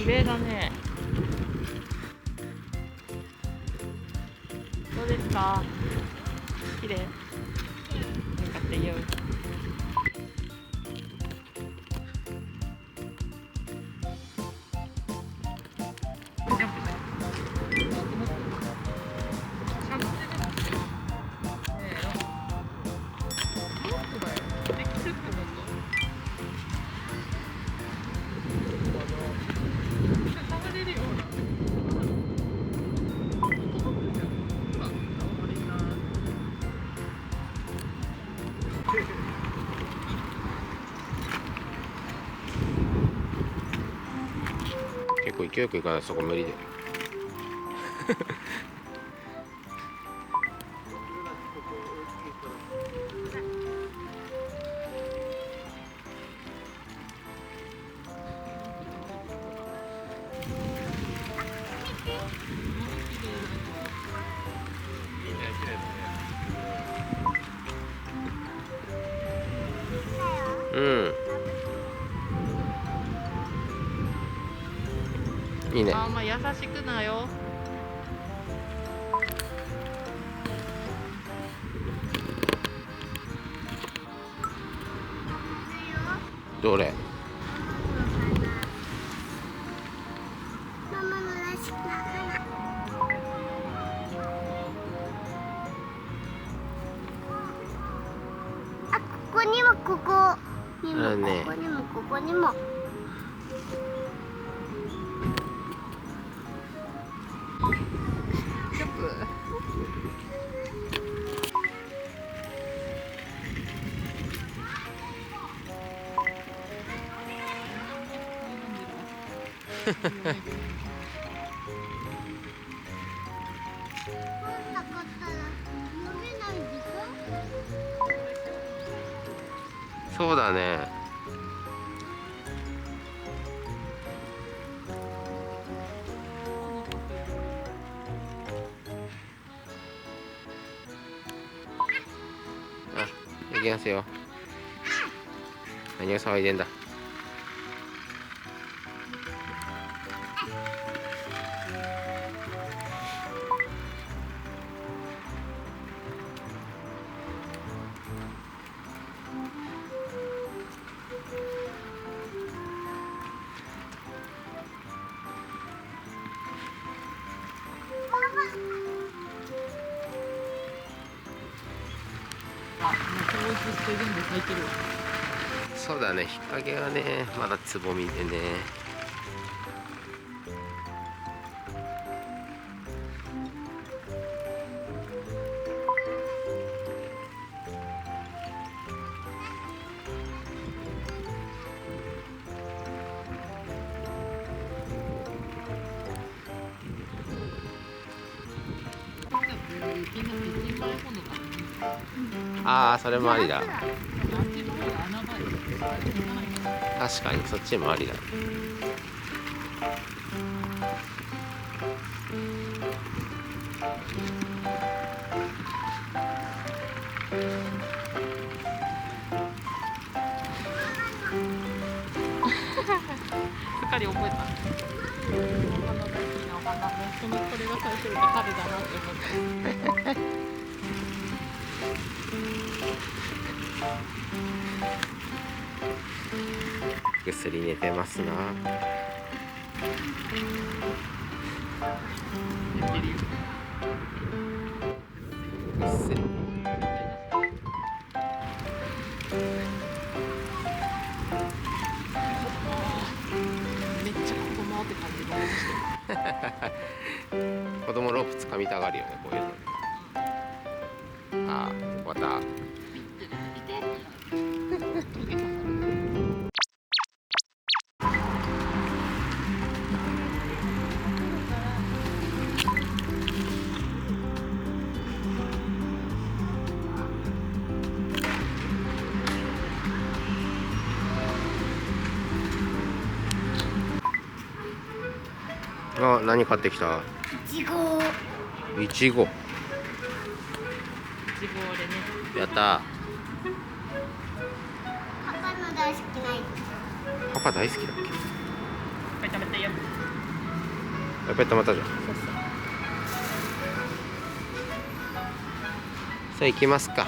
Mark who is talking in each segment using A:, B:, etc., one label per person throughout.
A: 麗だね。どうですか？綺麗。よかったよ。
B: 結構勢いよくいかないとそこ無理で。うん。いいね。
A: あんま優しくなよ。
B: どれ？
C: ママのらしくな花。あ、ここにもここにも、
B: ね、
C: ここにもここにも。
A: キャップ。
C: なかったら飲めないでしょ。
B: そうだね。あ、行きますよ。何を騒いでんだ。
A: あ、もう統一してるんで咲いてるわ。
B: そうだね、日陰はね、まだつぼみでね。ああ、それもありだ。確かにそっちもありだ。
A: すっかり覚えた。お花大好きなお花。これが最初が春だなって思った。
B: ぐっすり寝てますな。
A: 寝てるよ。
B: ぐっすり。
A: めっちゃ子供って感じでしてる。
B: 子供ロープ掴みたがるよね、こういうの。ああ、終わった。あ、何買ってきた？
C: いちご。
B: いちご。
A: いちご俺ね。
B: やった。
C: パパの大好きな。
B: パパ大好きだっけ？
A: いっぱい食べてよ。
B: やっぱり止まったじゃん。
A: そうそう。
B: さあ行きますか。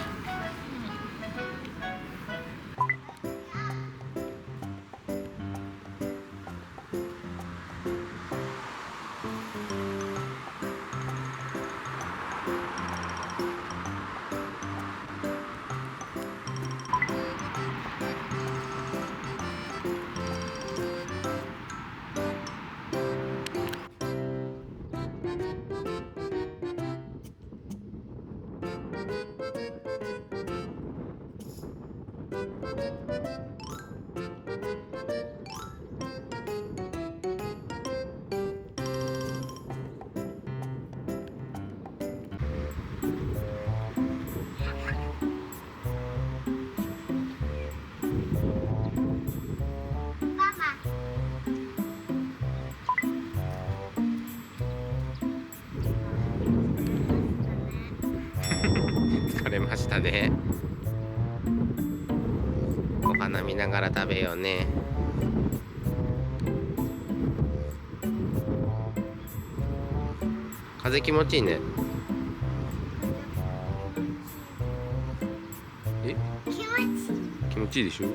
C: ママ。
B: 疲れましたね。お花見ながら食べようね。風気持ちいいね。え、
C: 気持ちいい。
B: 気持ちいいでしょ。
C: パ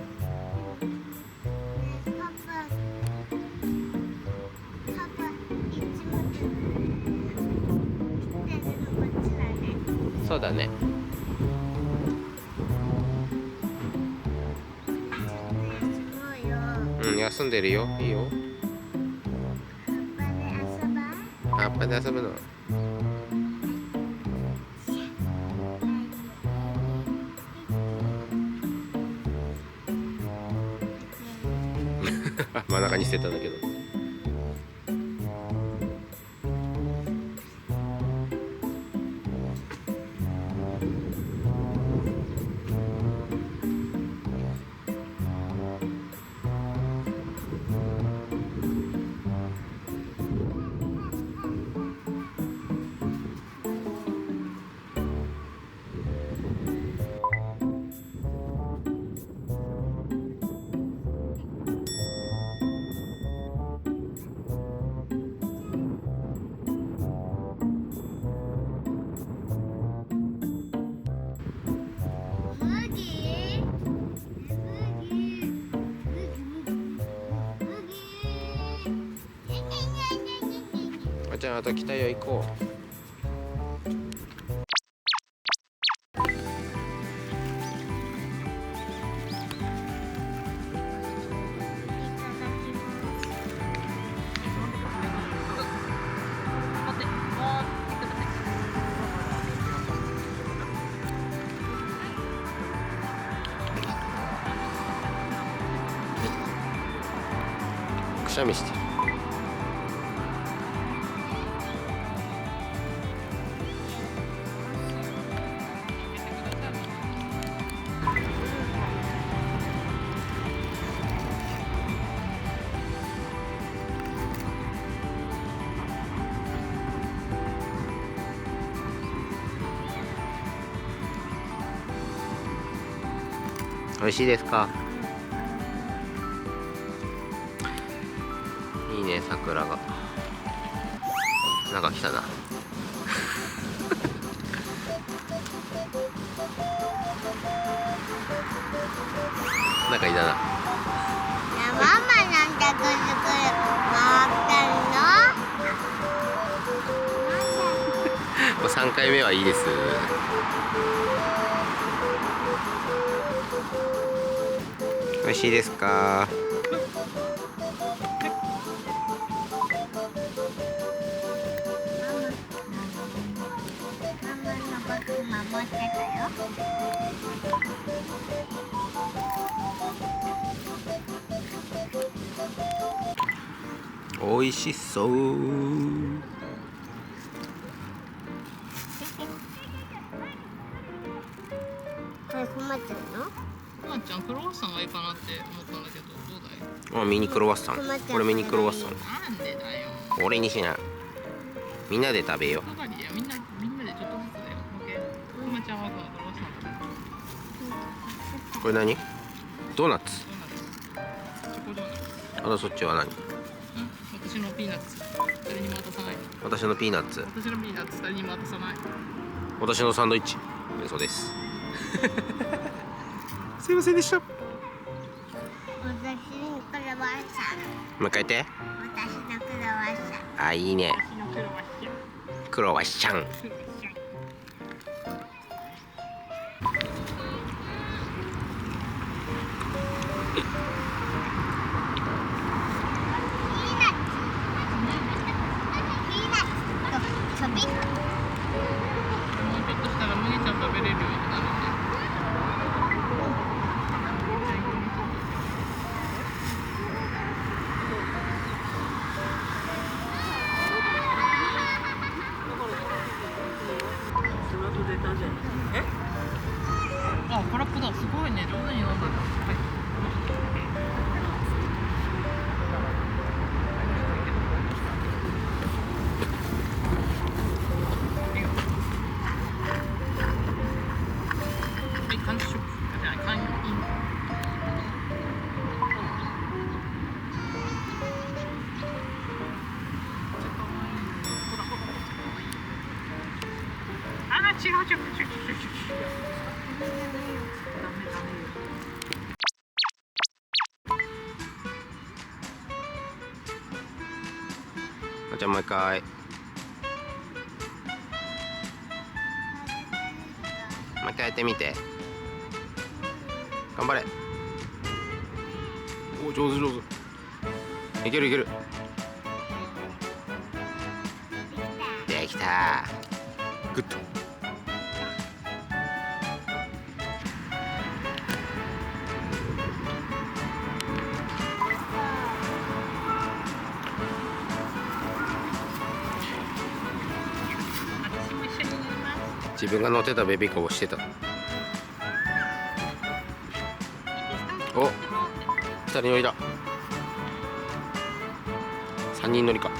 C: パ、いつも来てるのこっちだね。
B: そうだね。
C: そうよ。
B: うん、休んでるよ。いいよ。
C: 葉っぱで遊ばん。
B: 葉っぱで遊ぶの。真ん中に捨てたんだけど。あちゃん、あと来たよ、行こう。
A: 待って、もう一個だけ。
B: くしゃみしてる。美味しいですか。いいね、桜が。なんか来たな。なんかいたな。
C: ママなんてぐるぐる回ってるの？
B: もう3回目はいいです。美味しいですか。
C: ママのこと守ってたよ。
B: 美味しそう。
C: これ困ってるの？
A: まーちゃんクロワッサンがいいかなって思ったんだけど、どうだい？
B: あ、ミニクロワッサン。これミニクロワッサン。
A: なんでだよ。
B: 俺にしな。みんなで食べよ
A: おかわりだよ。みんなでちょっとずつだよ。オッケー。くまちゃんはクロワッサン食べる。
B: う。これ何？ドーナツ。
A: ドーナツ。チョコドーナツ。
B: あとそっちは何？
A: 私のピーナッツ。誰にも渡さない。
B: 私のピーナッツ、
A: 私のピーナッツ誰にも渡さない。
B: 私のサンドイッチ。嘘です。すいませんでした。も
C: 私のクロワッサン。
B: う一回言って。
C: 私のクロワッサン。
B: あ、いいね。
A: 私のクロワッサン。
B: クロワッシャン。
C: ちょびっと
A: もうちょっとしたら麦ちゃん食べれるようになるんで。あ、空っぽだ。すごいね。上手に飲んだ。はい。完食。じゃあ、完飲。あ、違う違う違う違う違う違う。ダメダメよ。
B: じゃあもう一回。もう一回やってみて。頑張れ。お、上手上手。いけるいける。できた。グッと。
A: 私も一緒に乗ります。
B: 自分が乗ってたベビーカーをしてた。お、二人乗りだ。三人乗りか。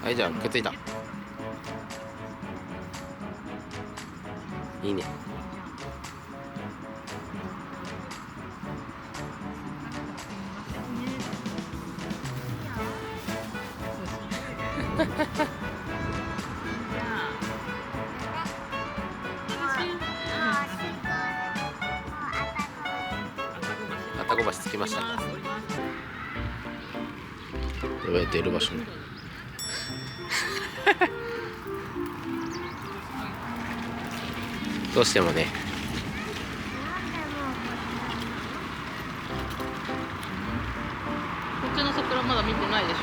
B: はい、じゃあくっついた。いいね。あたご橋着きましたか。これ出る場所ね。どうしてもね。
A: こっちの桜まだ見てないでしょ。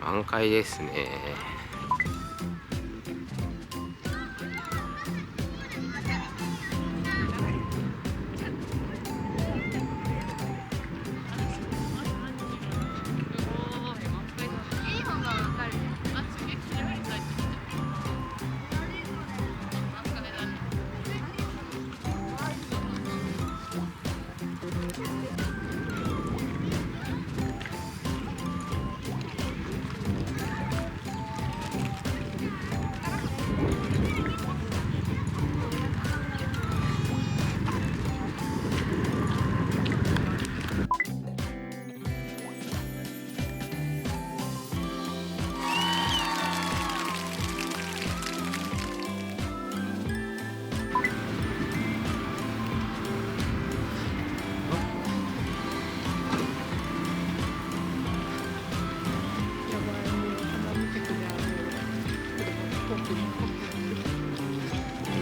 B: 満開ですね。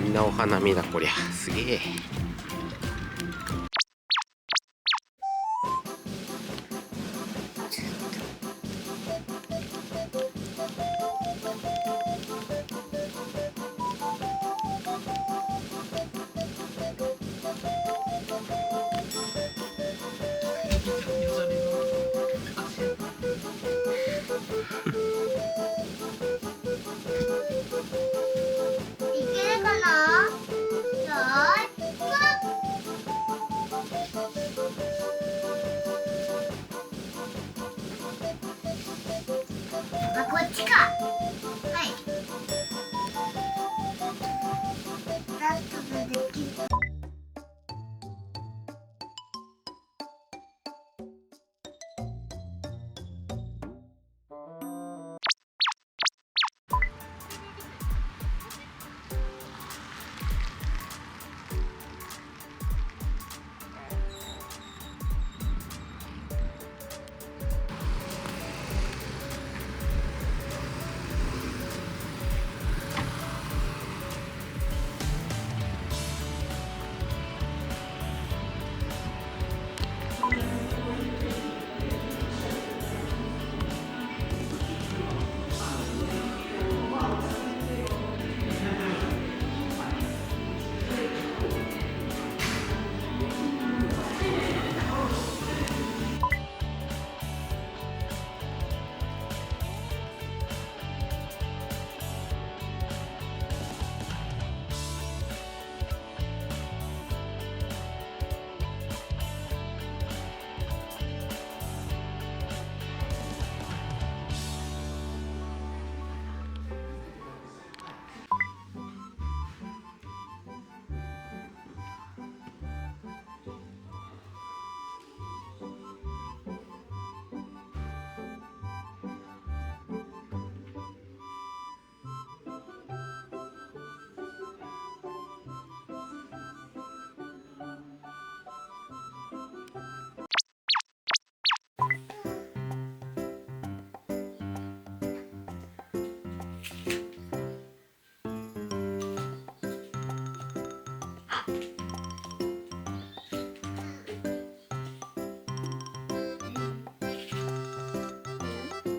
B: みんなお花見だこりゃ。すげえ。
C: いけるかな。あ、こっちか。はい。だっと出てくる。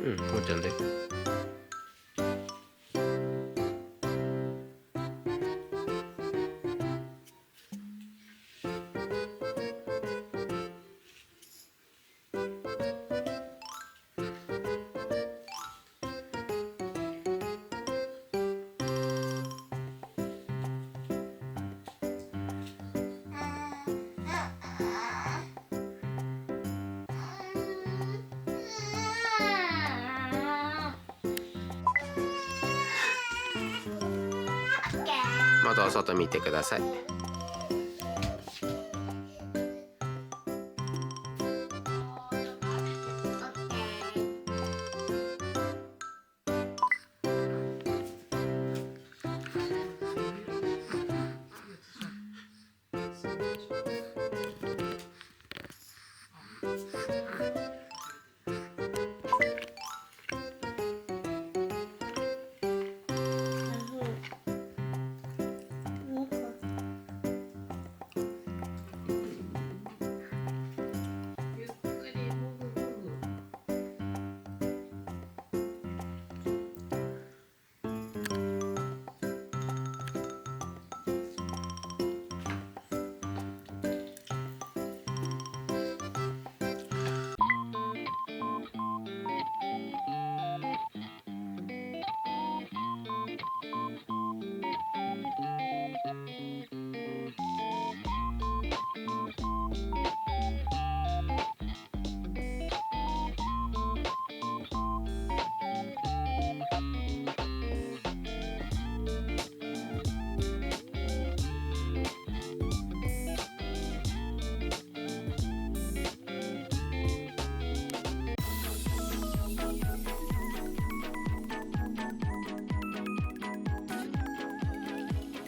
B: うんもっちゃんで。またお外見てください。